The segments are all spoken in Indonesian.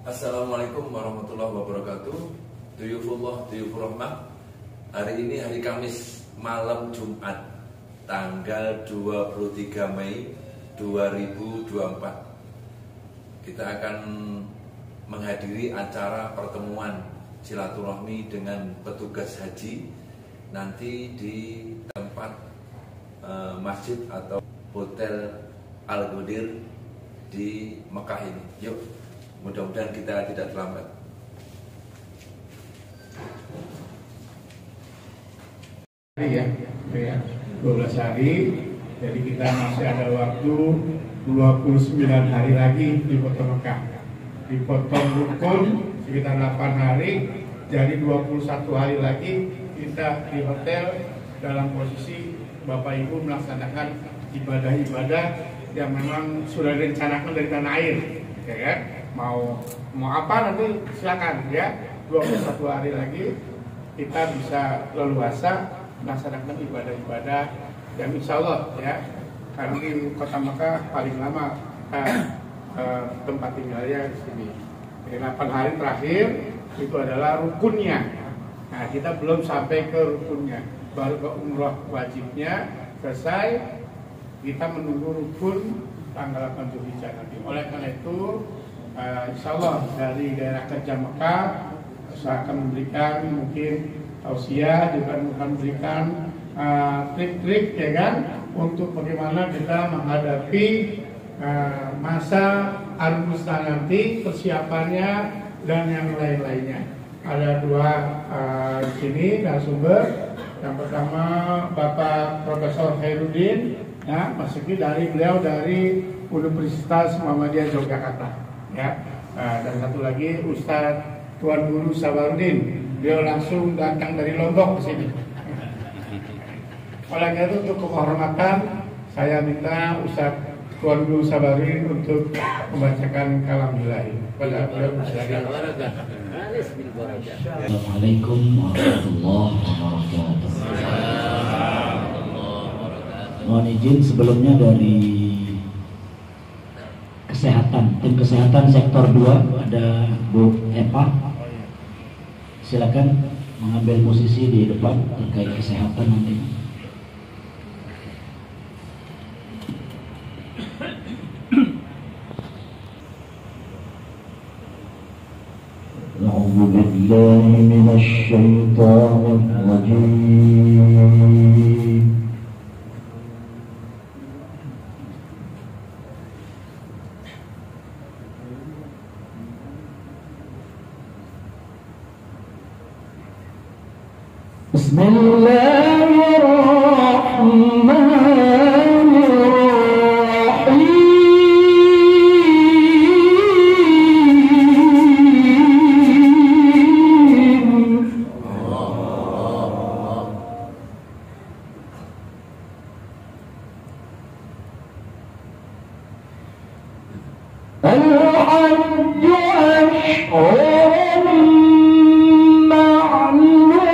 Assalamualaikum warahmatullahi wabarakatuh. Duyufullah, duyufur rahmah. Hari ini hari Kamis malam Jumat tanggal 23 Mei 2024. Kita akan menghadiri acara pertemuan silaturahmi dengan petugas haji nanti di tempat masjid atau hotel Al-Ghudir di Mekah ini. Yuk, mudah-mudahan kita tidak terlambat. Ya, 12 hari, jadi kita masih ada waktu 29 hari lagi di Kota Mekah. Dipotong rukun sekitar 8 hari, jadi 21 hari lagi kita di hotel dalam posisi Bapak Ibu melaksanakan ibadah-ibadah yang memang sudah direncanakan dari tanah air, ya kan? Mau apa nanti silakan ya. 21 hari lagi kita bisa leluasa melaksanakan ibadah-ibadah yang insya Allah ya, karena di Kota Mekah paling lama tempat tinggalnya di sini. Jadi 8 hari terakhir itu adalah rukunnya. Nah, kita belum sampai ke rukunnya, baru ke umroh wajibnya selesai. Kita menunggu rukun tanggal 8 Zulhijjah nanti. Oleh karena itu, insya Allah dari daerah kerja Mekah saya akan memberikan mungkin tausiah, juga akan memberikan trik-trik ya kan, untuk bagaimana kita menghadapi masa Agustus nanti, persiapannya dan yang lain-lainnya. Ada dua di sini narasumber. Yang pertama Bapak Profesor Khairuddin, ya, beliau dari Universitas Muhammadiyah Yogyakarta, ya. Dan satu lagi Ustadz Tuan Guru Sabarudin, beliau langsung datang dari Lombok ke sini. Oleh karena itu, untuk kehormatan saya minta Ustadz Tuan Guru Sabarudin untuk membacakan kalam ilahi. Assalamualaikum warahmatullahi wabarakatuh. Mohon izin sebelumnya dari tim kesehatan sektor 2 ada Bu Epa. Silakan mengambil posisi di depan terkait kesehatan nanti. أعوذ بالله من الشيطان الرجيم بسم الله الرحمن الحج أشهر معلومات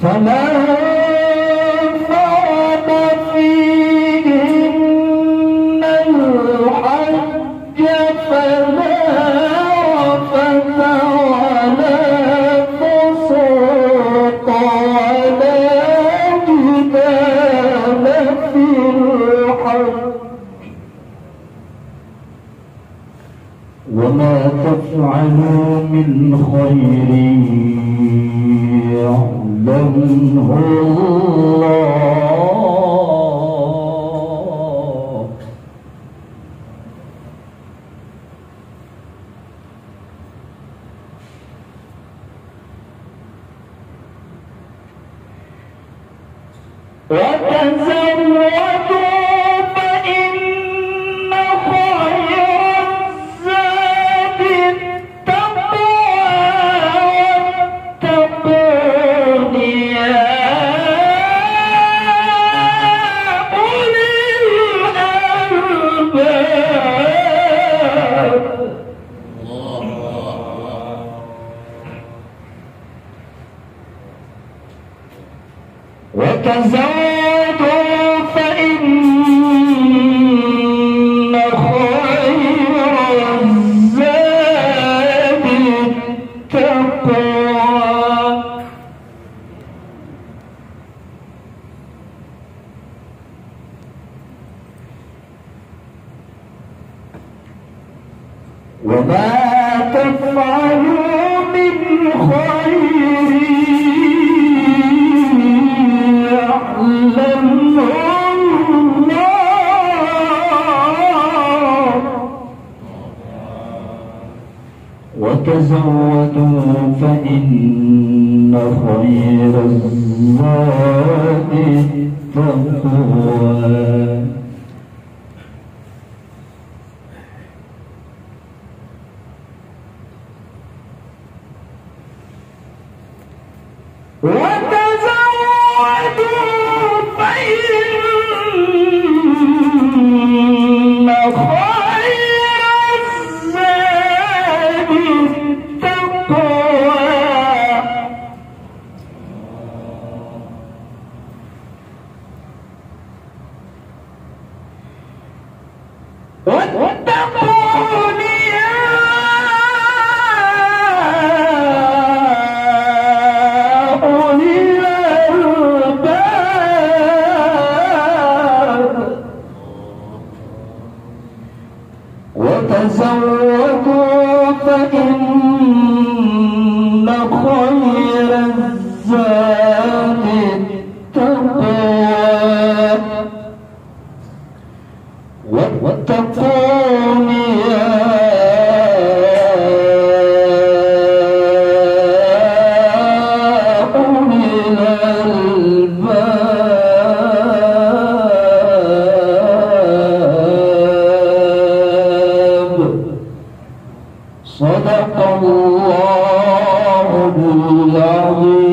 فمن فرض فيهن الحج فلا رفث ولا فسوق ولا جدال في الحج وما تفعلوا من خير يعلمه الله وتزودوا فإن خير الزاد التقوى واتقون يا وتزودوا فإن خير الزاد التقوى وما تفعلوا من خير يعلمه الله وتزودوا فإن خير الزاد التقوى وتزودوا فإن خير الزاد التقوى واتقون يا أولي الألباب وتزودوا فإن خير الزاد التقوى واتقون يا أولي الألباب صدق الله العظيم.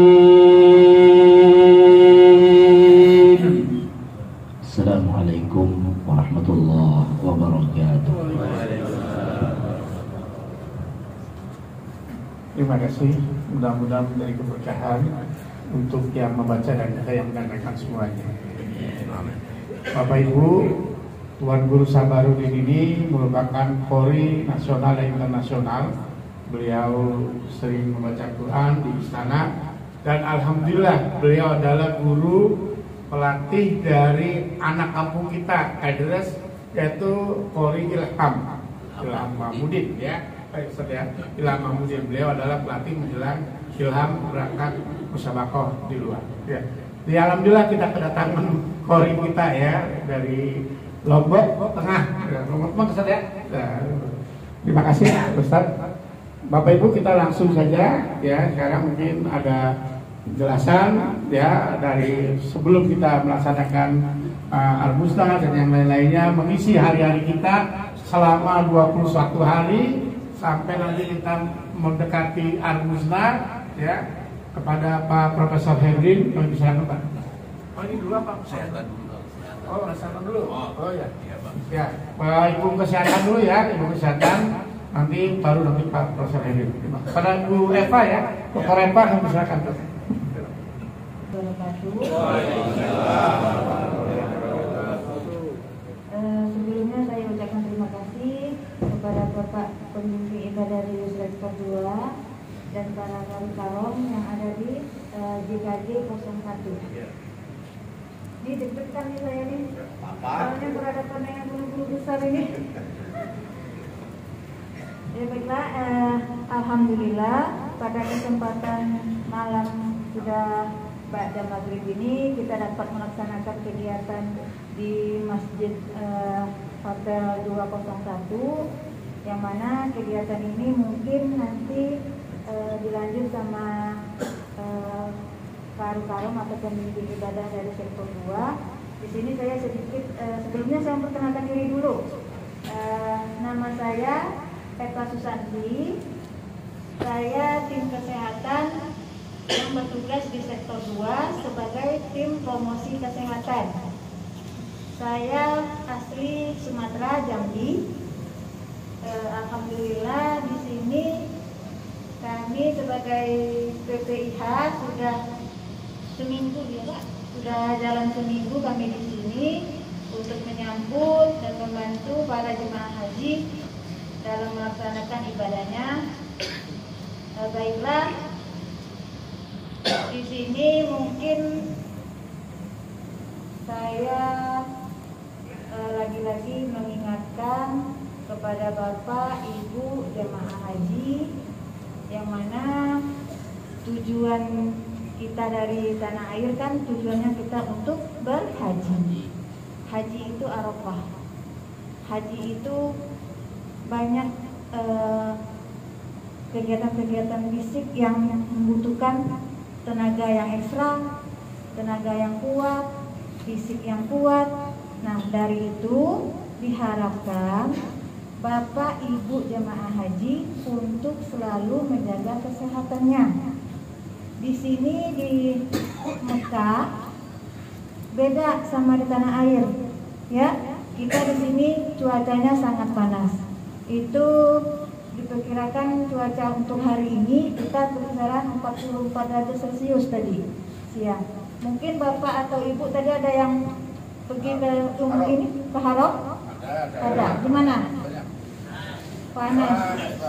Assalamualaikum warahmatullahi wabarakatuh. Terima kasih, mudah-mudahan menjadi keberkahan untuk yang membaca dan kita yang mendengarkan semuanya. Bapak Ibu, Tuan Guru Sabarudin ini merupakan qori nasional dan internasional. Beliau sering membaca Quran di istana dan alhamdulillah beliau adalah guru pelatih dari anak kampung kita, Kadres, yaitu Qori Ilham Mahmudin ya. Baik, ya. Ilham Mahmudin, beliau adalah pelatih menjelang Ilham berangkat musabaqah di luar. Ya. Ya, alhamdulillah kita kedatangan Qori kita ya dari Lombok Tengah. Lombok Ustaz ya. Nah, terima kasih Ustaz. Bapak Ibu, kita langsung saja ya. Sekarang mungkin ada penjelasan ya dari sebelum kita melaksanakan Al-Musnah dan yang lain-lainnya, mengisi hari-hari kita selama 21 hari sampai nanti kita mendekati Al-Musnah ya, kepada Pak Profesor Hendrin. Kami bisa Pak. Oh ini dulu apa? Kesehatan dulu. Oh kesehatan dulu. Oh ya. Ya, Pak Ibu kesehatan dulu ya, Ibu kesehatan. Nanti baru nanti Pak Profesor Hendrin. Pada Bu Eva ya, Dr. Eva kami silakan. Sebelumnya saya ucapkan terima kasih kepada Bapak Pemimpin Ibadah Rius Rektor 2 dan para karom yang ada di JKG 01. Ini deg-degan nih saya nih, soalnya berhadapan dengan guru-guru besar ini. Ya baiklah, alhamdulillah pada kesempatan malam sudah Ba'da Maghrib ini kita dapat melaksanakan kegiatan di Masjid Hotel 201, yang mana kegiatan ini mungkin nanti dilanjut sama karum atau pemimpin ibadah dari sektor 2. Di sini saya sedikit sebelumnya saya memperkenalkan diri dulu. Nama saya Eva Susanti. Saya tim kesehatan yang bertugas di sektor 2 sebagai tim promosi kesehatan. Saya asli Sumatera, Jambi. Alhamdulillah di sini kami sebagai PPIH sudah seminggu ya Pak, sudah jalan seminggu kami di sini untuk menyambut dan membantu para jemaah haji dalam melaksanakan ibadahnya. Baiklah, di sini mungkin saya lagi-lagi mengingatkan kepada Bapak Ibu jemaah haji yang mana tujuan kita dari tanah air kan tujuannya kita untuk berhaji. Haji itu Arafah. Haji itu banyak kegiatan-kegiatan fisik yang membutuhkan tenaga yang ekstra, tenaga yang kuat, fisik yang kuat. Nah, dari itu diharapkan Bapak Ibu jemaah haji untuk selalu menjaga kesehatannya. Di sini di Mekah beda sama di tanah air, ya. Kita di sini cuacanya sangat panas. Itu diperkirakan cuaca untuk hari ini kita kisaran 44 derajat Celcius tadi siang. Mungkin Bapak atau Ibu tadi ada yang pergi ke ini ke Harok? Ada. Gimana? Panas.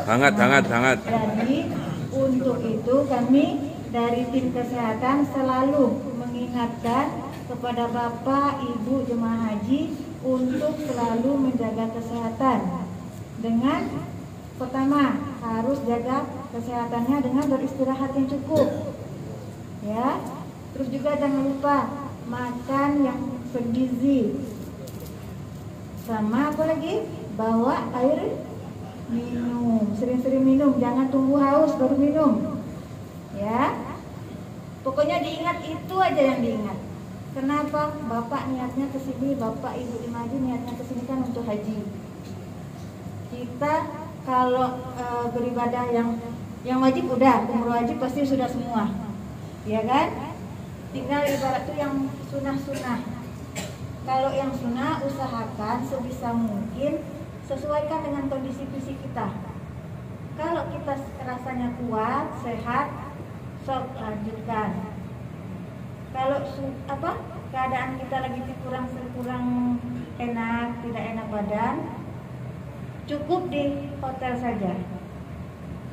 Hangat. Jadi untuk itu kami dari tim kesehatan selalu mengingatkan kepada Bapak Ibu jemaah haji untuk selalu menjaga kesehatan dengan pertama harus jaga kesehatannya dengan beristirahat yang cukup, ya. Terus juga jangan lupa makan yang bergizi, sama apa lagi, bawa air minum, sering-sering minum, jangan tunggu haus baru minum, ya. Pokoknya diingat, itu aja yang diingat. Kenapa? Bapak niatnya ke sini, Bapak Ibu jemaah haji niatnya ke sini kan untuk haji. Kita kalau beribadah yang wajib udah, umroh wajib pasti sudah semua, ya kan? Tinggal ibarat itu yang sunnah-sunnah. Kalau yang sunnah usahakan sebisa mungkin sesuaikan dengan kondisi fisik kita. Kalau kita rasanya kuat, sehat, sok lanjutkan. Kalau keadaan kita lagi kurang enak, tidak enak badan, cukup di hotel saja,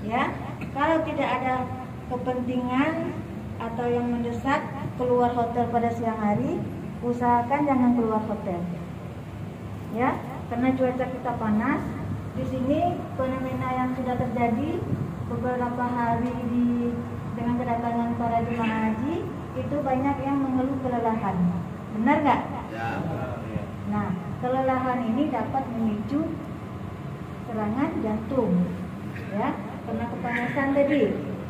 ya. Kalau tidak ada kepentingan atau yang mendesak keluar hotel pada siang hari, usahakan jangan keluar hotel, ya, karena cuaca kita panas. Di sini fenomena yang sudah terjadi beberapa hari dengan kedatangan para jemaah haji itu banyak yang mengeluh kelelahan, benar nggak? Ya. Nah, kelelahan ini dapat memicu serangan jantung, ya, karena kepanasan tadi.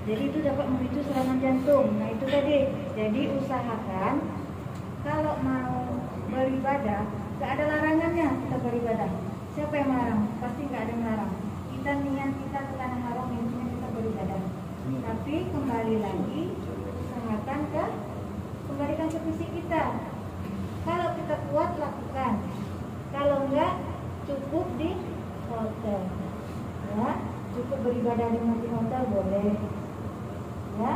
Jadi itu dapat memicu serangan jantung. Nah itu tadi. Jadi usahakan kalau mau beribadah, nggak ada larangannya kita beribadah. Siapa yang melarang? Pasti nggak ada yang melarang. Kita niat kita ke tanah haram, intinya kita beribadah. Tapi kembali lagi usahakan kembalikan ke fisik kita. Kalau kita kuat lakukan. Kalau enggak cukup di hotel, ya, cukup beribadah di hotel boleh, ya.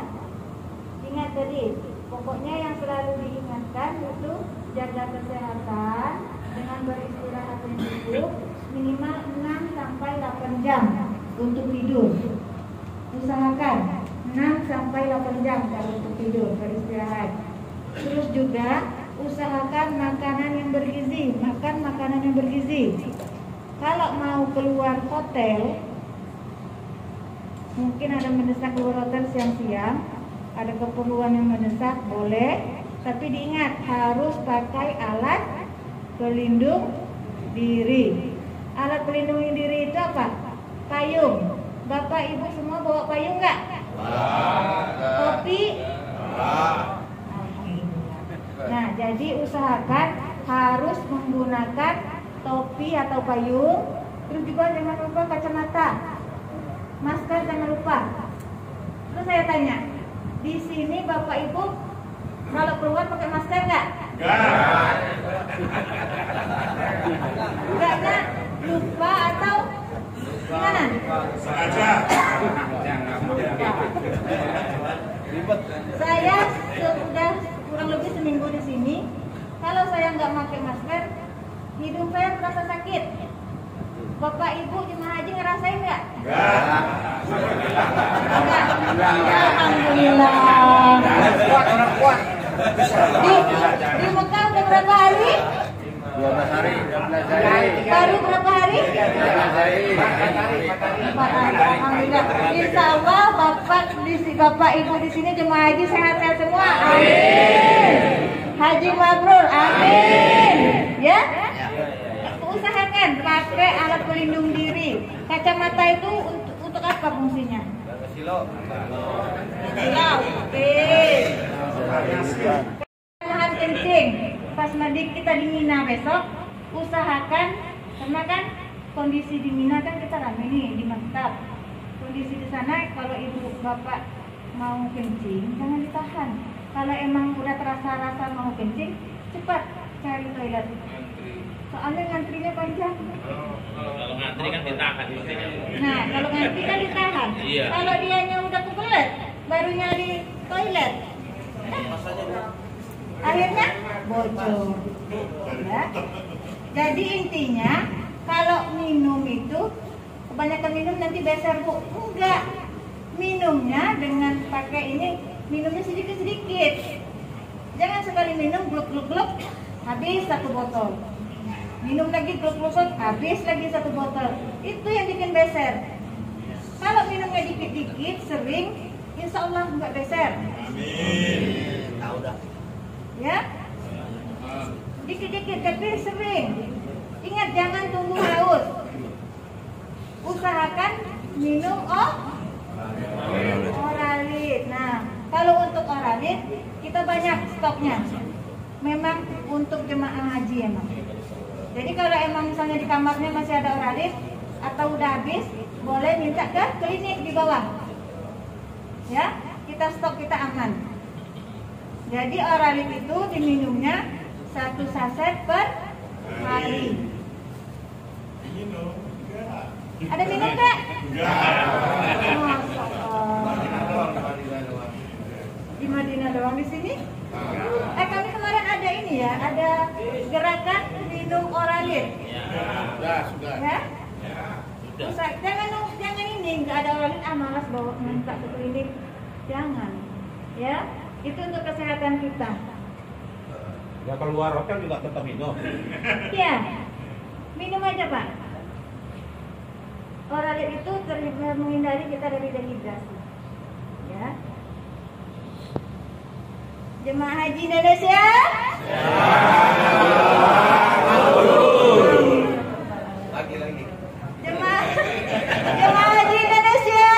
Ingat tadi, pokoknya yang selalu diingatkan itu jaga kesehatan dengan beristirahat yang cukup, minimal 6 sampai 8 jam untuk tidur. Usahakan 6 sampai 8 jam kalau untuk tidur, beristirahat. Terus juga usahakan makanan yang bergizi, makan makanan yang bergizi. Kalau mau keluar hotel, mungkin ada mendesak keluar hotel siang-siang, ada keperluan yang mendesak, boleh. Tapi diingat harus pakai alat pelindung diri. Alat pelindung diri itu apa? Payung. Bapak Ibu semua bawa payung nggak? Topi? Nah, jadi usahakan harus menggunakan topi atau payung. Terus juga jangan lupa kacamata, masker jangan lupa. Terus saya tanya, di sini Bapak Ibu kalau keluar pakai masker nggak? Enggaknya lupa atau gimana? Sengaja. Saya sudah kurang lebih seminggu di nggak pakai masker, hidung saya terasa sakit. Bapak Ibu jemaah haji ngerasain nggak? Enggak. Alhamdulillah. Kuat. Di Mekah udah berapa hari? 12 hari. Baru berapa hari? 12 hari. 4 hari. Alhamdulillah. Insya Allah Bapak Ibu di sini jemaah haji sehat-sehat semua. Amin. Haji mabrur. Amin. Ya. Usahakan pakai alat pelindung diri. Kacamata itu untuk apa fungsinya? Silo. Oke. Nahan kencing. Pas mandi kita di Mina besok, usahakan karena kan kondisi di Mina kan kita rame nih di maktab. Kondisi di sana kalau ibu bapak mau kencing jangan ditahan. Kalau emang udah terasa rasa mau kencing, cepat cari toilet. Soalnya ngantrinya panjang. Kalau ngantri kan ditahan. Nah, kalau ngantri kan ditahan. Iya. Kalau dianya udah kebelet, baru nyari toilet. Akhirnya bocor. Ya. Jadi intinya kalau minum itu kebanyakan minum nanti beser Bu. Enggak. Minumnya dengan pakai ini, minumnya sedikit-sedikit. Jangan sekali minum gluk-gluk-gluk habis 1 botol. Minum lagi gluk-gluk habis lagi 1 botol. Itu yang bikin beser. Kalau minumnya dikit-dikit sering, insya Allah nggak beser. Amin. Tahu dah. Ya, dikit-dikit tapi sering. Ingat jangan tunggu haus. Usahakan minum Oralit. Nah, kalau untuk Oralit kita banyak stoknya. Memang untuk jemaah haji emang. Jadi kalau emang misalnya di kamarnya masih ada Oralit atau udah habis, boleh minta ke klinik di bawah. Ya, kita stok, kita aman. Jadi Oralit itu diminumnya 1 saset per hari. Ada minum nggak? Masya Allah. Di Madinah doang di sini? Kami kemarin ada ini ya, ada gerakan minum Oralit. Sudah. Ya? Jangan ini, nggak ada Oralit, malas bawa minta ke klinik. Jangan. Ya, itu untuk kesehatan kita. Ya keluar hotel juga tetap minum. Iya, minum aja Pak. Oralit itu menghindari kita dari dehidrasi. Ya. Jemaah Haji Indonesia. Lagi. Jemaah Haji Indonesia.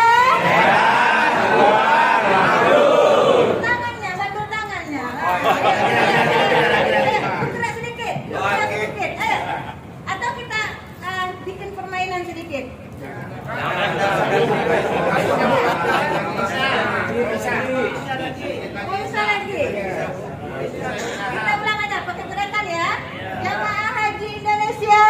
Tangannya, sambil tangannya. Gerak sedikit. Ayo. Atau kita bikin permainan sedikit. Bisa lagi. Kita ulang aja pakai gerakan ya. Jemaah Haji Indonesia.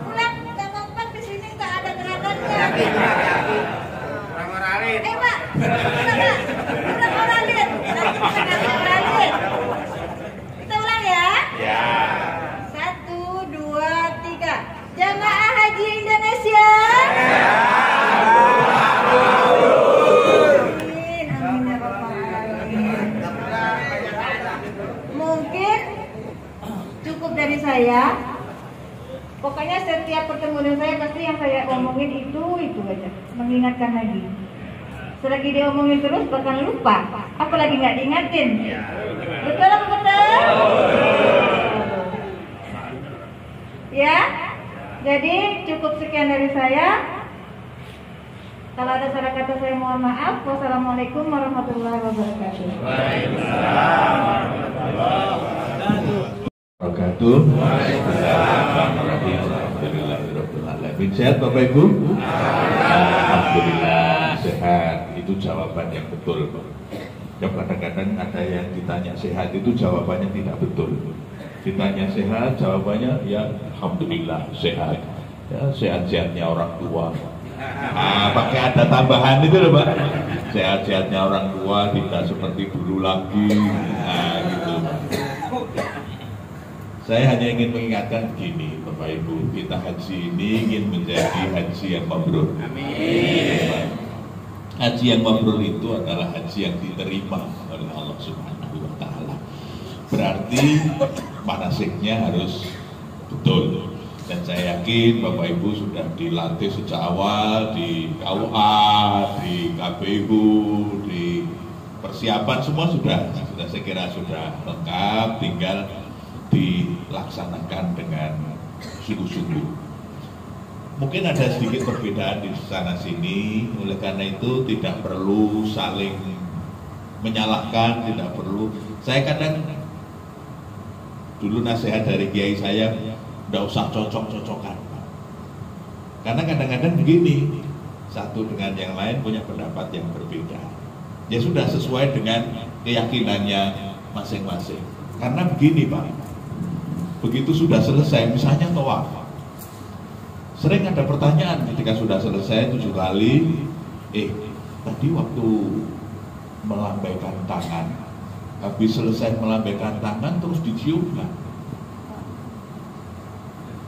Ulang, nggak kompak di sini nggak ada gerakannya. Pak, ulang Oralit. Kita ulang ya. 1, 2, 3. Jemaah Haji Indonesia. Amin, amin ya Rabbal alamin. Mungkin cukup dari saya. Pokoknya setiap pertemuan saya pasti yang saya omongin itu aja, mengingatkan lagi. Selagi diomongin terus bakal lupa, apalagi nggak diingatin. Betul apa betul? Ya, jadi cukup sekian dari saya. Kalau ada salah kata saya mohon maaf. Wassalamualaikum warahmatullahi wabarakatuh. Alhamdulillah. Sehat Bapak Ibu? Alhamdulillah sehat. Itu jawaban yang betul. Ya kadang-kadang ada yang ditanya sehat itu jawabannya tidak betul. Ditanya sehat jawabannya ya Alhamdulillah sehat. Ya sehat-sehatnya orang tua. Pakai ada tambahan itu loh Pak. sehat-sehatnya orang tua, tidak seperti dulu lagi. Nah, gitu. Saya hanya ingin mengingatkan begini, Bapak Ibu, kita haji ini ingin menjadi haji yang mabrur. Amin. Haji yang mabrur itu adalah haji yang diterima oleh Allah Subhanahu wa Ta'ala. Berarti manasiknya harus betul. Dan saya yakin Bapak Ibu sudah dilatih sejak awal di KUA, di KPU, di persiapan semua sudah saya kira sudah lengkap, tinggal dilaksanakan dengan sungguh-sungguh. Mungkin ada sedikit perbedaan di sana sini, oleh karena itu tidak perlu saling menyalahkan, tidak perlu. Saya kadang dulu nasihat dari kiai saya, tidak usah cocok-cocokan. Karena kadang-kadang begini, satu dengan yang lain punya pendapat yang berbeda. Ya sudah sesuai dengan keyakinannya masing-masing. Karena begini Pak, begitu sudah selesai, misalnya tawaf, sering ada pertanyaan ketika sudah selesai 7 kali, tadi waktu melambaikan tangan, habis selesai melambaikan tangan terus dicium kan?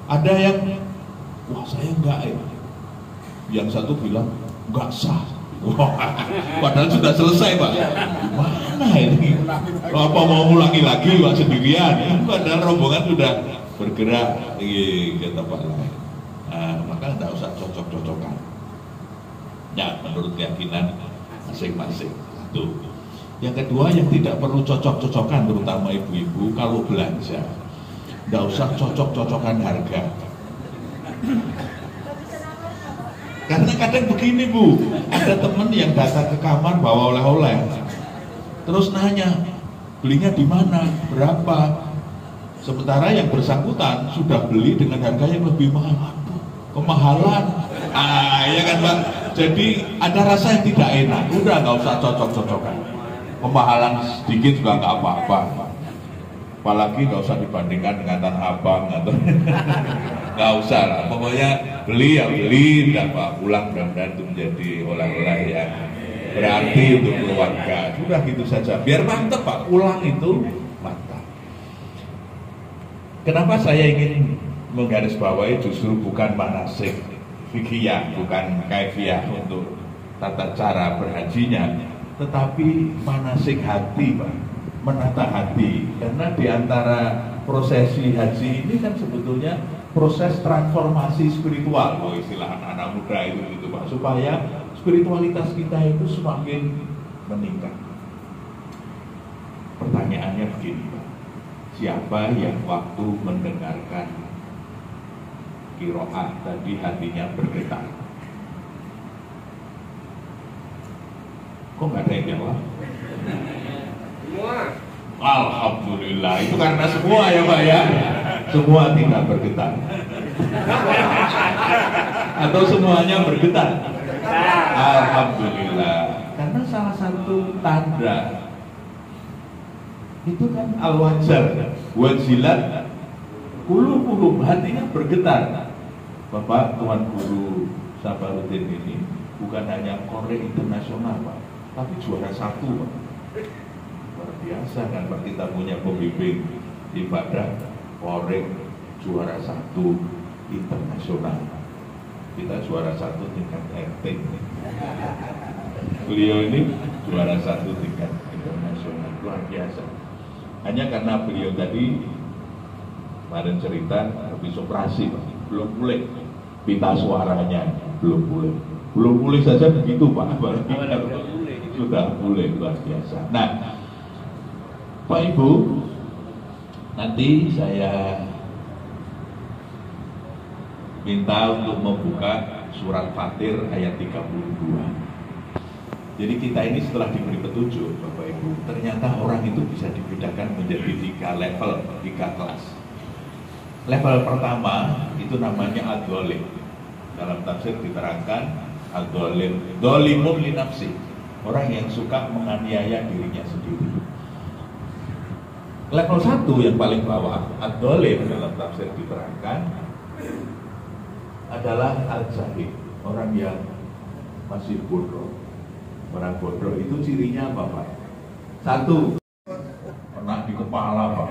Ada yang, wah saya enggak ya. Yang satu bilang, enggak sah. Wah, padahal sudah selesai Pak. Gimana ini? Apa mau ulangi lagi Pak sendirian? Padahal rombongan sudah bergerak. Kata Pak lain. Maka enggak usah cocok-cocokan. Ya, menurut keyakinan masing-masing. Satu. Yang kedua, yang tidak perlu cocok-cocokan, terutama ibu-ibu kalau belanja. Nggak usah cocok-cocokan harga. Karena kadang begini Bu, ada temen yang datang ke kamar bawa oleh-oleh, terus nanya, belinya di mana, berapa? Sementara yang bersangkutan sudah beli dengan harga yang lebih mahal. Kemahalan. Ya kan Pak? Jadi ada rasa yang tidak enak. Udah nggak usah cocok-cocokan. Kemahalan sedikit juga nggak apa-apa. Apalagi nggak usah dibandingkan dengan Tanah Abang atau nggak usah lah. Pokoknya beli ya beli dan Pak pulang mudah-mudahan itu menjadi oleh-oleh yang berarti untuk keluarga. Sudah gitu saja. Biar mantap Pak, pulang itu mantap. Kenapa saya ingin menggarisbawahi justru bukan manasik fikih, bukan kaifiah untuk tata cara berhajinya, tetapi manasik hati Pak. Menata hati, karena diantara prosesi haji ini kan sebetulnya proses transformasi spiritual, istilah anak-anak muda itu gitu Pak, supaya spiritualitas kita itu semakin meningkat. Pertanyaannya begini Pak, siapa yang waktu mendengarkan qiraat tadi hatinya bergetar? Kok nggak ada yang jawab? Semua. Alhamdulillah, itu karena semua ya Pak ya. Semua tidak bergetar. Atau semuanya bergetar? Alhamdulillah. Karena salah satu tanda itu kan al-wajar, wajilat qulubuhum, hatinya bergetar. Bapak Tuan Guru Sabarudin ini bukan hanya korek internasional Pak, tapi juara 1 Pak. Luar biasa kan Pak, kita punya pembimbing ibadah korek juara 1 internasional. Kita juara 1 tingkat RT. Beliau ini juara 1 tingkat internasional, luar biasa. Hanya karena beliau tadi kemarin cerita habis operasi Pak, belum pulih, pita suaranya belum pulih saja begitu Pak, sudah pulih, luar biasa. Nah Pak Ibu, nanti saya minta untuk membuka surat Fatir ayat 32. Jadi kita ini setelah diberi petunjuk Bapak Ibu, ternyata orang itu bisa dibedakan menjadi 3 level, 3 kelas. Level pertama itu namanya ad-dolim. Dalam tafsir diterangkan ad-dolim, dolimun li nafsi, orang yang suka menganiaya dirinya sendiri. Level 1 yang paling bawah, ad-dolim, dalam tafsir diterangkan adalah al-zahid, orang yang masih bodoh, Orang bodoh itu cirinya apa Pak? Satu, pernah di kepala Pak,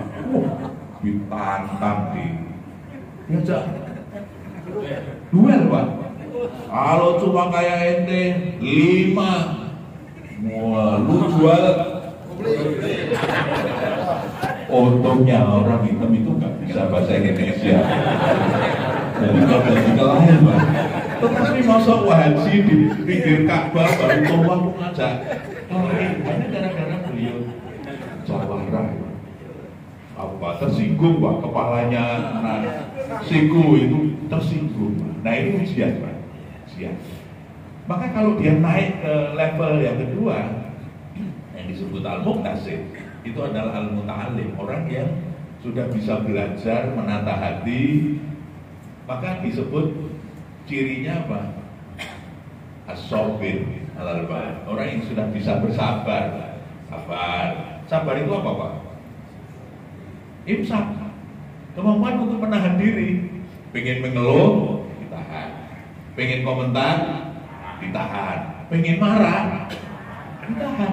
ditantang diajak duel Pak. Kalau cuma kayak ente 5, wah lu jual. Untungnya orang hitam itu nggak bisa bahasa Indonesia, jadi nggak bisa kelahiran Pak. Tetapi masuk haji di pinggir Ka'bah baru tua aku ngajak. Ini gara-gara beliau jawara. Apa tersinggung Pak, kepalanya siku itu tersinggung. Nah ini ujian Pak, ujian. Maka kalau dia naik ke level yang kedua yang disebut al-muqtasid, itu adalah al-muta'alim, orang yang sudah bisa belajar menata hati, maka disebut cirinya apa? As-sabir al-albal, orang yang sudah bisa bersabar. Sabar itu apa Pak? Imsak, kemampuan untuk menahan diri. Pengen mengeluh, ditahan. Pengen komentar, ditahan. Pengen marah, ditahan.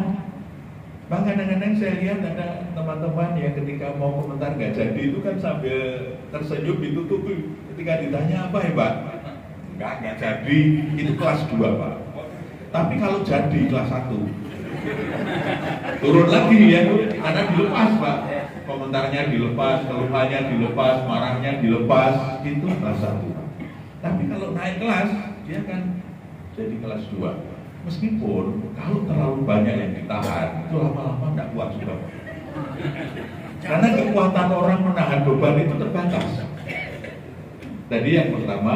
Bahkan kadang-kadang saya lihat ada teman-teman yang ketika mau komentar nggak jadi itu kan sambil tersenyum ditutupi. Ketika ditanya apa ya Pak? Enggak jadi, itu kelas 2 Pak. Tapi kalau jadi kelas 1 turun lagi ya, karena dilepas Pak. Komentarnya dilepas, keluhannya dilepas, marahnya dilepas, itu kelas 1 Pak. Tapi kalau naik kelas, dia kan jadi kelas 2. Meskipun kalau terlalu banyak yang ditahan, itu lama-lama tidak kuat juga Pak. Karena kekuatan orang menahan beban itu terbatas. Tadi yang pertama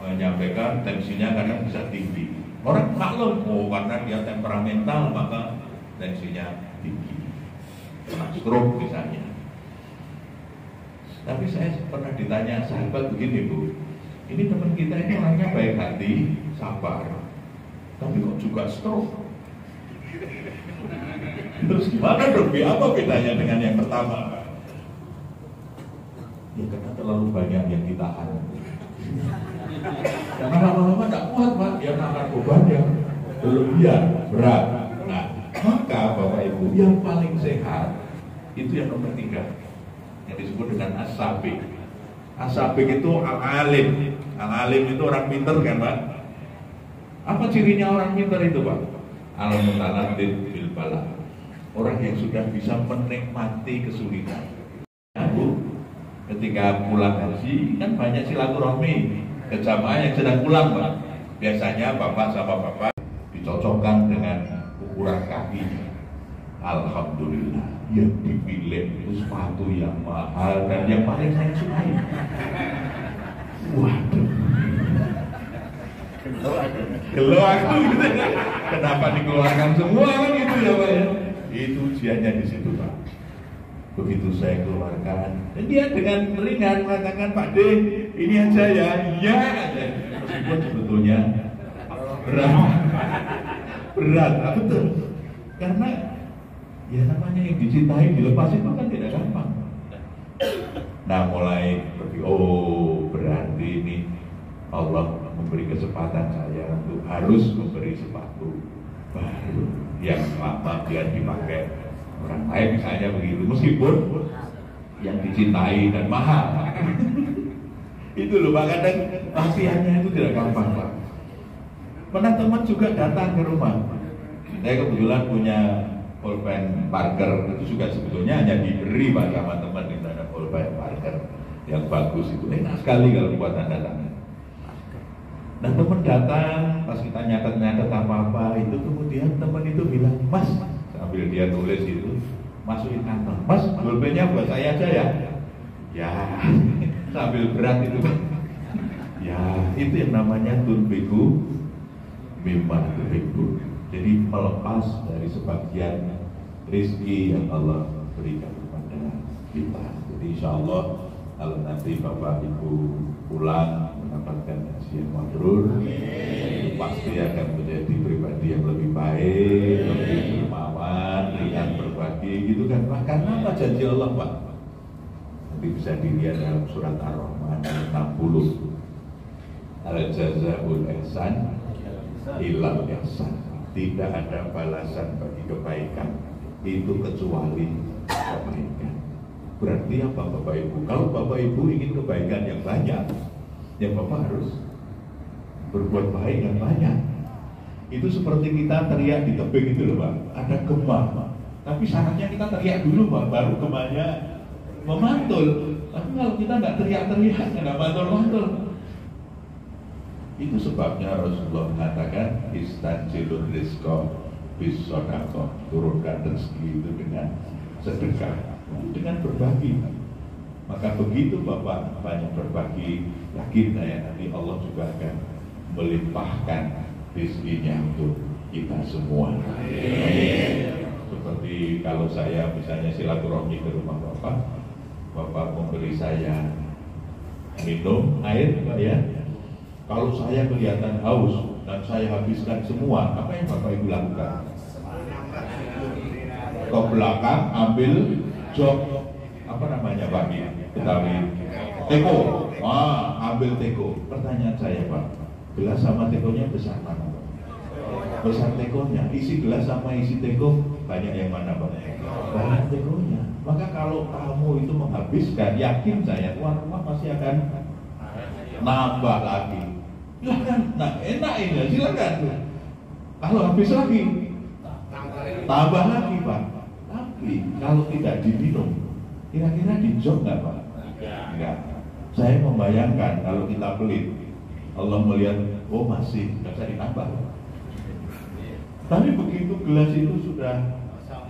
menyampaikan tensinya kadang bisa tinggi. Orang maklum, karena dia temperamental maka tensinya tinggi. Stroke misalnya. Tapi saya pernah ditanya sahabat begini Bu, ini teman kita ini orangnya baik hati, sabar, tapi kok juga stroke. Terus gimana dong? Apa bedanya dengan yang pertama? Ya karena terlalu banyak yang ditahan. Karena lama-lama tidak kuat Pak, dia akan beban yang berlebihan, berat. Nah, maka Bapak Ibu yang paling sehat itu yang nomor 3, yang disebut dengan as-sabiq. As-sabiq itu al-alim. Al-alim itu orang pinter kan Pak? Apa cirinya orang pinter itu Pak? Al-mutaladdid bil bala. Orang yang sudah bisa menikmati kesulitan. Nah, Bu, ketika pulang haji kan banyak silaturahmi ke jamaah yang sedang pulang Pak. Biasanya bapak sama bapak dicocokkan dengan ukuran kakinya. Alhamdulillah yang dipilih itu sepatu yang mahal dan yang paling saya sukai. Waduh, gelo aku gitu. Kenapa dikeluarkan semua kan gitu ya Pak ya? Itu ujiannya di situ Pak. Begitu saya keluarkan, dan dia dengan ringan mengatakan, Pak D, ini aja ya, iya aja. Meskipun sebetulnya berat, betul. Karena ya namanya yang dicintai dilepas itu kan tidak gampang. Nah mulai berarti, oh berarti ini Allah memberi kesempatan saya untuk harus memberi sepatu baru yang lama biar dipakai orang lain misalnya begitu, meskipun yang dicintai dan mahal. Itu loh Pak, kadang latihannya itu tidak gampang Pak. Pernah teman juga datang ke rumah, saya kebetulan punya pulpen Parker, itu juga sebetulnya hanya diberi Pak sama teman, itu ada pulpen Parker yang bagus itu, enak sekali kalau buat tanda tangan. Nah teman datang, pas kita nyatet apa-apa, itu kemudian teman itu bilang, Mas, sambil dia nulis itu, masukin kantong, Mas, pulpennya buat saya aja ya. Ya, sambil berat itu kan. Ya, itu yang namanya tunbiku mimma tuhibbu. Jadi melepas dari sebagian rezeki yang Allah berikan kepada kita. Jadi insya Allah kalau nanti Bapak Ibu pulang mendapatkan haji yang mabrur, pasti akan menjadi pribadi yang lebih baik, lebih dermawan, ringan berbagi, gitu kan Pak. Karena apa janji Allah Pak? Nanti bisa dilihat dalam surat Ar-Rahman ayat 60. Al-jazaa'ul ihsan ilal ihsan. tidak ada balasan bagi kebaikan itu kecuali kebaikan. Berarti apa Bapak Ibu? Kalau Bapak Ibu ingin kebaikan yang banyak, ya Bapak harus berbuat baik yang banyak. Itu seperti kita teriak di tebing itu loh Pak, ada gema, tapi syaratnya kita teriak dulu Pak, baru gemanya memantul. Tapi kalau kita nggak teriak-teriak, nggak mantul-mantul. Itu sebabnya Rasulullah mengatakan istanjilur rizqo bis sodaqo, turunkan rezeki itu dengan sedekah, dengan berbagi. Maka begitu Bapak banyak berbagi, yakin saya nanti Allah juga akan melimpahkan rezekinya untuk kita semua. Seperti kalau saya misalnya silaturahmi ke rumah Bapak memberi saya minum air Pak ya. Kalau saya kelihatan haus dan saya habiskan semua, apa yang Bapak Ibu lakukan? Ke belakang ambil jok, apa namanya Pak Betawi? Teko. Ambil teko. Pertanyaan saya Pak, gelas sama tekonya besar mana Pak? Besar tekonya. Isi gelas sama isi teko banyak yang mana Pak? Banyak tekonya. Maka kalau kamu itu menghabiskan, yakin saya tuan rumah pasti akan nambah lagi. Silakan, nah enak ini, silakan. Kalau habis lagi, tambah lagi Pak. Tapi kalau tidak diminum, kira-kira dijok nggak Pak? Enggak. Saya membayangkan kalau kita pelit, Allah melihat, oh masih, nggak bisa ditambah. Tapi begitu gelas itu sudah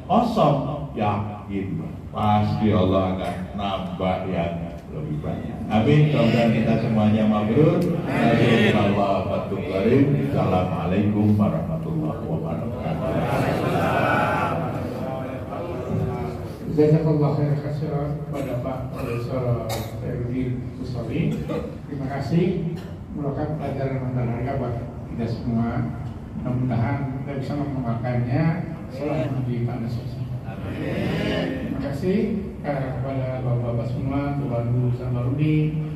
kosong, yakin pasti Allah akan nambah yang lebih banyak. Amin. Mudah-mudahan kita semuanya mabrur. Assalamualaikum warahmatullahi wabarakatuh. Jazakallah khairan katsiran kepada Pak Profesor Khairuddin Mustawi. Terima kasih merupakan pelajaran yang berharga buat kita semua. Mudah-mudahan kita bisa memakannya selama di tanah suci. Terima kasih kepada bapak-bapak semua, Tuan Guru Samarudi,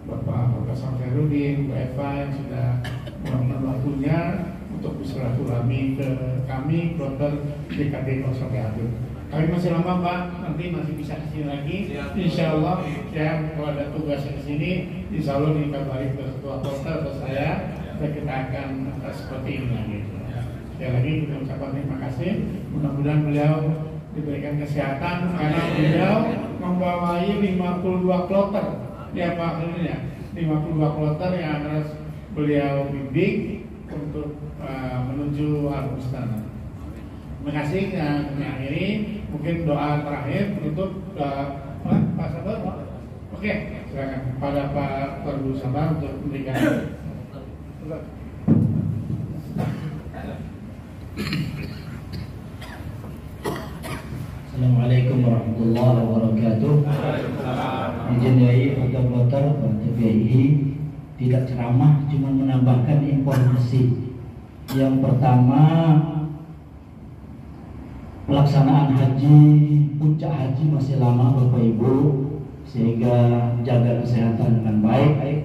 Bapak Profesor Khairuddin, Bu Eva yang sudah meluangkan waktunya untuk bersilaturahmi ke kami, Kloter DKD 01. Kami masih lama Pak, nanti masih bisa kesini lagi. Insya Allah, ya kalau ada tugas di sini, insya Allah dikabari ke Ketua Kloter atau saya kita akan seperti ini lagi. Sekali lagi kita ucapkan terima kasih. Mudah-mudahan beliau diberikan kesehatan karena beliau membawai 52 kloter ya Pak ya, 52 kloter yang harus beliau bimbing untuk menuju Al-Bustana. Terima kasih. Kami akhiri mungkin doa terakhir penutup Pak Sabar. Oke, silakan pada Pak Guru Sabar untuk memberikan. Assalamualaikum warahmatullahi wabarakatuh. Izin Yai Kloter TPI tidak ceramah, cuma menambahkan informasi. Yang pertama, pelaksanaan haji, puncak haji masih lama Bapak Ibu, sehingga jaga kesehatan dengan baik.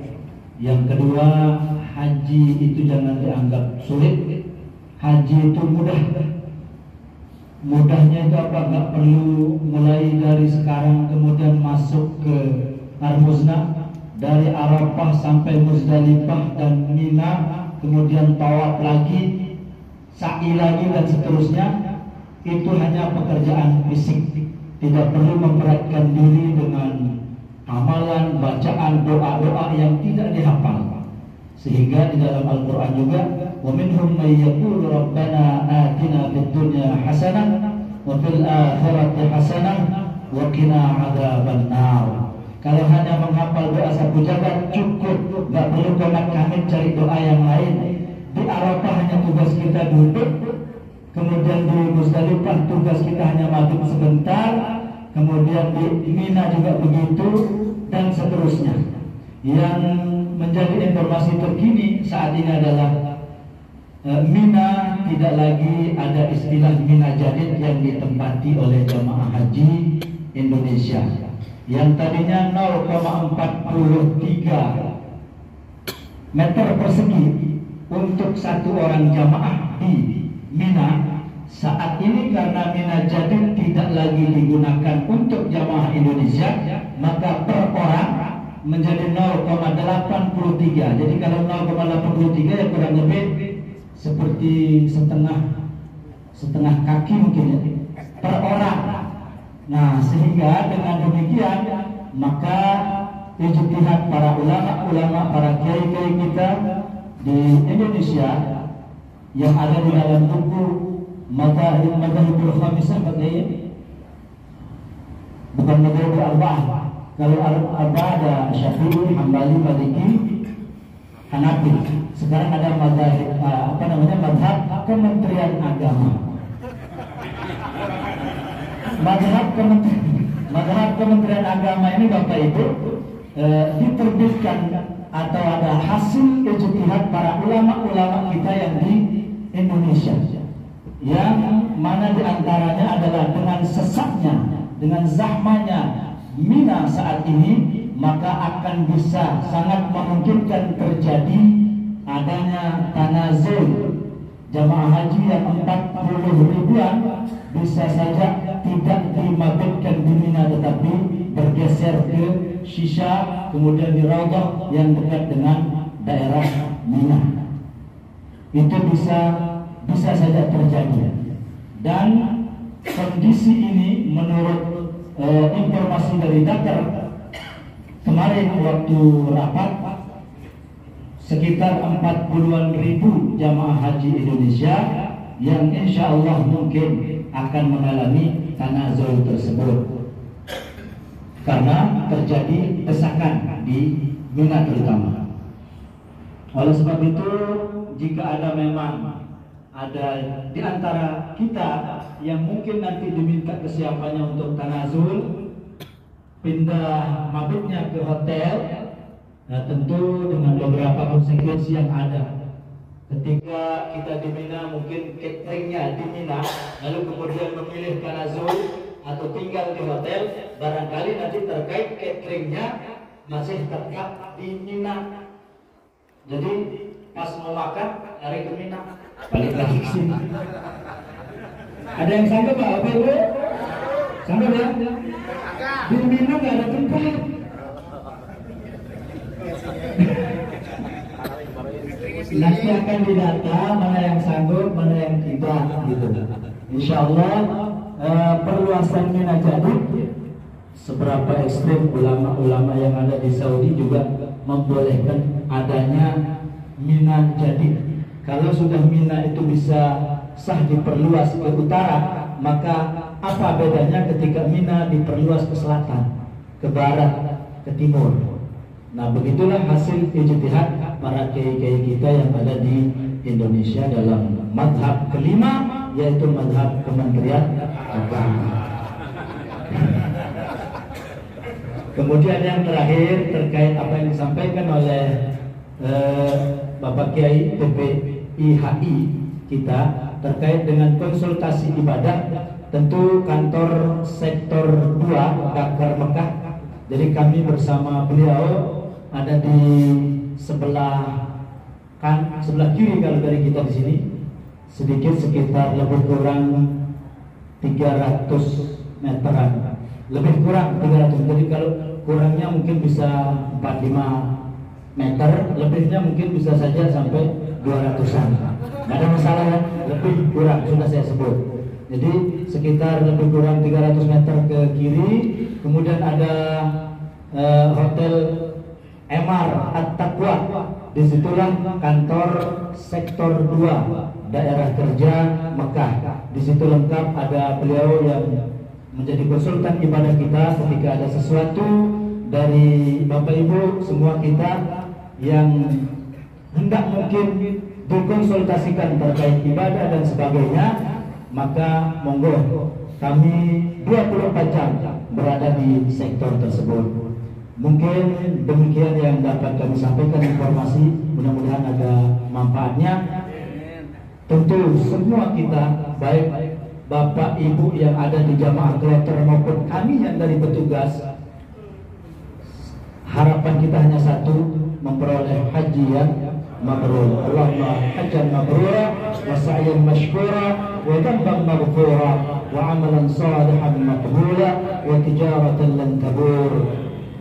Yang kedua, haji itu jangan dianggap sulit. Haji itu mudah. Mudahnya itu apa? Nggak perlu mulai dari sekarang kemudian masuk ke Al-Muzdalifah, dari Arafah sampai Muzdalifah dan Mina, kemudian tawaf lagi, sa'i lagi dan seterusnya. Itu hanya pekerjaan fisik, tidak perlu memberatkan diri dengan amalan, bacaan, doa-doa yang tidak dihafal. Sehingga di dalam Al-Quran juga, وَمِنْهُمْ مَنْ يَقُولُ رَبَّنَا آتِنَا فِي الدُّنْيَا حَسَنَةً وَفِي الْآخِرَةِ حَسَنَةً وَقِنَا عَذَابَ النَّارِ. Kalau hanya menghafal doa sapu jagat cukup, nggak perlu konak-kanik cari doa yang lain. Di Arafah hanya tugas kita duduk, kemudian di Muzdalifah tugas kita hanya maghrib sebentar, kemudian di Mina juga begitu, dan seterusnya. Yang menjadi informasi terkini saat ini adalah Mina tidak lagi ada istilah Mina Jadid yang ditempati oleh jamaah haji Indonesia. Yang tadinya 0,43 meter persegi untuk satu orang jamaah di Mina saat ini karena Mina Jadid tidak lagi digunakan untuk jamaah Indonesia, maka per orang menjadi 0,83. Jadi kalau 0,83 ya kurang lebih seperti setengah kaki mungkin ya, per orang. Nah, sehingga dengan demikian maka ijtihad para ulama, para kiai-kiai kita di Indonesia yang ada di dalam buku Madzhabul Khamisah, bukan Madzhabul Arba'ah. Kalau Arba'ah ada Syafi'i, Hambali, Maliki, Hanafi. Sekarang ada madzhab madzhab Kementerian Agama. Madzhab Kementerian Agama ini Bapak Ibu diterbitkan atau ada hasil ijtihad para ulama-ulama kita yang di Indonesia, yang mana diantaranya adalah dengan sesatnya, dengan zahmanya Mina saat ini, maka akan bisa sangat memungkinkan terjadi adanya tanazul jamaah haji yang 40 ribuan bisa saja tidak dimabitkan di Mina tetapi bergeser ke Shisha, kemudian di Raudhah yang dekat dengan daerah Mina. Itu bisa saja terjadi. Dan kondisi ini menurut informasi dari Dakar kemarin waktu rapat, sekitar 40-an ribu jamaah haji Indonesia yang insya Allah mungkin akan mengalami tanazul tersebut karena terjadi desakan di Mina terutama. Oleh sebab itu, jika ada memang ada di antara kita yang mungkin nanti diminta kesiapannya untuk tanazul, pindah mabitnya ke hotel, nah tentu dengan beberapa konsekuensi yang ada. Ketika kita di Mina, mungkin cateringnya di Mina, lalu kemudian memilih tanazul atau tinggal di hotel, barangkali nanti terkait cateringnya masih tetap di Mina. Jadi pas mau makan lari ke Mina, balik lagi ke sini. Ada yang sanggup Pak? Apa itu? Sanggup ya? Di Mina nggak ada tempat. Nanti akan didata mana yang sanggup, mana yang tidak, gitu. Insya Allah perluasan Mina Jadid, seberapa ekstrim ulama-ulama yang ada di Saudi juga membolehkan adanya Mina Jadid. Kalau sudah Mina itu bisa sah diperluas ke utara, maka apa bedanya ketika Mina diperluas ke selatan, ke barat, ke timur? Nah, begitulah hasil ijtihad para kiai-kiai kita yang ada di Indonesia dalam mazhab kelima, yaitu mazhab Kementerian Agama. Kemudian yang terakhir terkait apa yang disampaikan oleh Bapak Kiai PPIHI kita terkait dengan konsultasi ibadah, tentu kantor sektor 2 Dakar Mekah. Jadi kami bersama beliau ada di sebelah kiri kalau dari kita di sini, sedikit sekitar lebih kurang 300 meteran, lebih kurang 300. Jadi kalau kurangnya mungkin bisa 45 meter, lebihnya mungkin bisa saja sampai 200-an. Nggak ada masalah ya, lebih kurang sudah saya sebut. Jadi sekitar lebih kurang 300 meter ke kiri, kemudian ada hotel Emar At-Taqwa. Disitulah kantor sektor 2 daerah kerja Mekah. Di situ lengkap ada beliau yang menjadi konsultan ibadah kita ketika ada sesuatu dari Bapak Ibu semua kita yang hendak mungkin dikonsultasikan terkait ibadah dan sebagainya, maka monggo, kami 24 jam berada di sektor tersebut. Mungkin demikian yang dapat kami sampaikan informasi, mudah-mudahan ada manfaatnya. Tentu semua kita, baik Bapak Ibu yang ada di jamaah kloter maupun kami yang dari petugas, harapan kita hanya satu, memperoleh haji yang مبرور. اللهم حجا مبرورا وسعيا مشكورا وذنبا مغفورا وعملا صالحا مقبولا وتجارة لن تبور.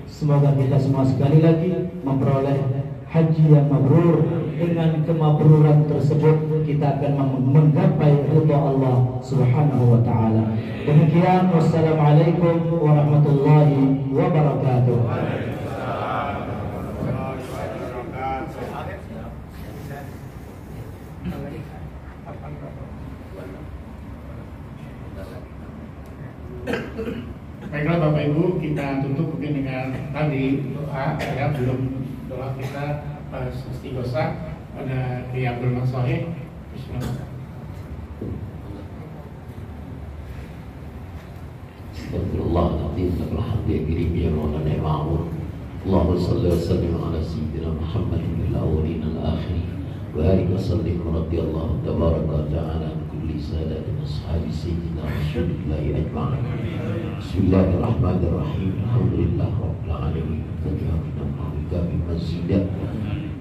Semoga kita semua sekali lagi memperoleh haji yang mabrur. Dengan kemabruran tersebut kita akan menggapai ridha Allah Subhanahu wa taala. Demikian, wassalamualaikum warahmatullahi wabarakatuh. Baiklah Bapak Ibu, kita tutup mungkin dengan tadi doa ya, belum doa kita istighosah pada Qiyamul Mansahih. Bismillah. Astagfirullahaladzim. Alhamdulillah ya Maulana ya Ma'mun. Allahumma salli wa sallim ala sayyidina Muhammadin fil awwalin al akhirin wa alihi wa sallim radhiyallahu tabaraka wa ta'ala an kulli sadatin ashabi sayyidina Rasulillah ajma'in. Bismillahirrahmanirrahim. Alhamdulillah rabbil alamin. Tajawabna ma'alika bi masjidah.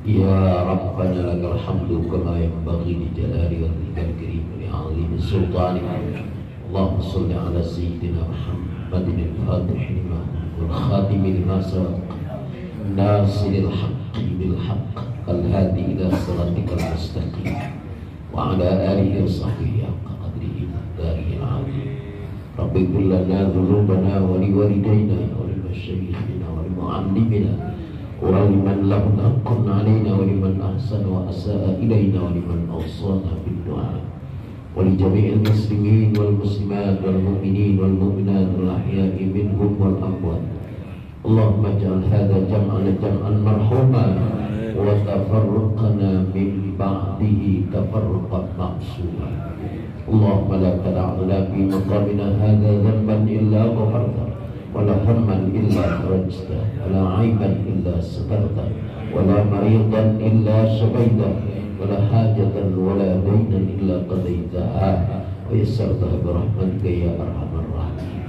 Ya Rabbana lakal hamdu kama yanbaghi li jalali wajhikal karim wa li 'azimi sultanik. Allahumma salli ala sayyidina Muhammadin al-fatih lima wal khatim lima sabaq nasiril haqqi bil haqq al hadi ila siratikal mustaqim wa ala alihi wa sahbihi haqqa qadrihi dari al-'azim. Rabbi kullana dhunubana wa li walidayna wa li masyayikhina wa li mu'allimina wa liman lahu haqqun 'alaina wa liman ahsana wa asa'a ilayna wa liman awsana bid du'a wa li jami'il muslimin wal muslimat wal mu'minin wal mu'minat al ahya'i minhum wal amwat. Allahumma ij'al hadha jam'ana jam'an marhuma wa tafarruqana min ba'dihi tafarruqan ma'suma. Allahumma la tada'na fi maqamina hadha dhanban illa ghafarta ولا هما إلا فرجته ولا عيبا إلا سترته ولا مريضا إلا شفيته ولا حاجة ولا دينا إلا قضيتها ويسرتها برحمتك يا أرحم الراحمين.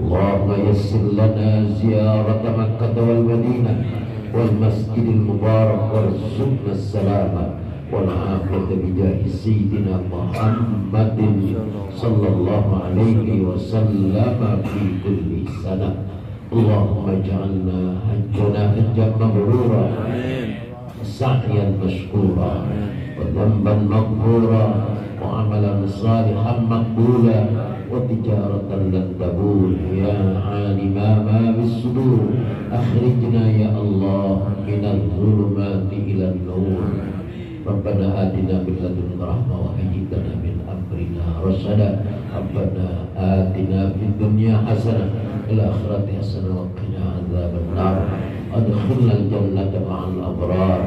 اللهم يسر لنا زيارة مكة والمدينة والمسجد المبارك وارزقنا السلامة والعافية بجاه سيدنا محمد صلى الله عليه وسلم في كل سنة. اللهم اجعلنا حجنا حجا مبرورا سعيا مشكورا وذنبا مغفورا وعملا صالحا مقبولا وتجارة لن تبور. يا عالم ما بالصدور أخرجنا يا الله من الظلمات إلى النور. ربنا آتنا من لدنك رحمة وهيئ لنا من أمرنا رشدا. ربنا آتنا في الدنيا حسنة وفي الآخرة حسنة وقنا عذاب النار. أدخلنا الجنة مع الأبرار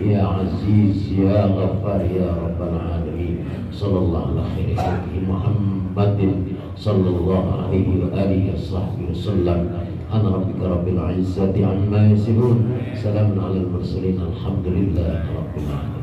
يا عزيز يا غفار يا رب العالمين. صلى الله على خير خلقه محمد صلى الله عليه وآله وصحبه وسلم. أنا ربك رب العزة عما يصفون. سلام على المرسلين الحمد لله رب العالمين.